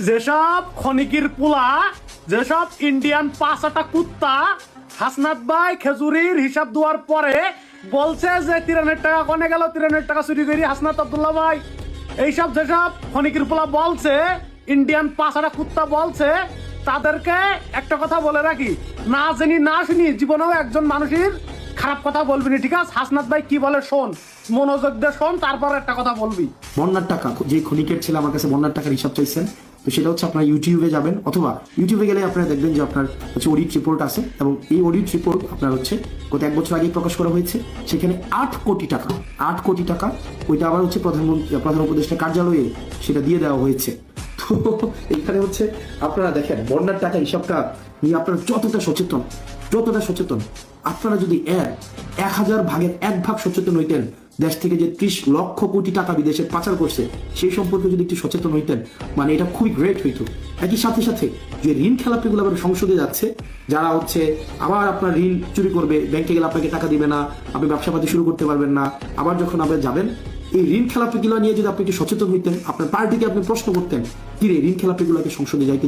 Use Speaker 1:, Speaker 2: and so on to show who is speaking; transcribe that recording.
Speaker 1: যেসব খনিকির পোলা, যেসব ইন্ডিয়ান পাঁচাটা কুত্তা হাসনাত ভাই খেজুরির হিসাব দেওয়ার পরে বলছে যে 93 টাকা কনে গেল, 93 টাকা চুরি করি হাসনাত আব্দুল্লাহ ভাই, এইসব যেসব খনিকির পোলা বলছে, ইন্ডিয়ান পাঁচাটা কুত্তা বলছে, তাদেরকে একটা কথা বলে রাখি, না জানি না শুনি জীবনেও একজন মানুষের খারাপ কথা বলবি না, ঠিক আছে? হাসনাত ভাই কি বলে শোন, মনোযোগ দিয়ে শোন, তারপর একটা কথা বলবি।
Speaker 2: বন্যার টাকা, যে খনিকের ছেলে আমার কাছে বন্যার টাকার হিসাব চাইছেন, তো সেটা হচ্ছে আপনার ইউটিউবে যাবেন, অথবা ইউটিউবে গেলে আপনারা দেখবেন যে আপনার হচ্ছে অডিট রিপোর্ট আছে, এবং এই অডিট রিপোর্ট আপনার হচ্ছে গত 1 বছর আগে প্রকাশ করা হয়েছে। সেখানে 8 কোটি টাকা ওইটা আবার হচ্ছে প্রধান উপদেষ্টা কার্যালয়ে সেটা দিয়ে দেওয়া হয়েছে। তো এখানে হচ্ছে আপনারা দেখেন বন্যার টাকা হিসাবটা নিয়ে আপনারা যতটা সচেতন, আপনারা যদি 1000 ভাগের 1 ভাগ সচেতন হইতেন, দেশ থেকে যে 30 লক্ষ কোটি টাকা বিদেশে পাচার করছে সেই সম্পর্কে যদি একটু সচেতন হইতেন, মানে এটা খুবই গ্রেট হইতো। একই সাথে যে ঋণ খেলাপিগুলো আবার সংসদে যাচ্ছে, যারা হচ্ছে আবার আপনার ঋণ চুরি করবে, ব্যাংকে গেলে আপনাকে টাকা দিবে না, আপনি ব্যবসাপাতি শুরু করতে পারবেন না, আবার যখন আপনি যাবেন, এই ঋণ খেলাপিগুলো নিয়ে যদি আপনি একটু সচেতন হইতেন, আপনার পার্টিকে আপনি প্রশ্ন করতেন, কি রে ঋণ খেলাপিগুলোকে সংসদে যাইতে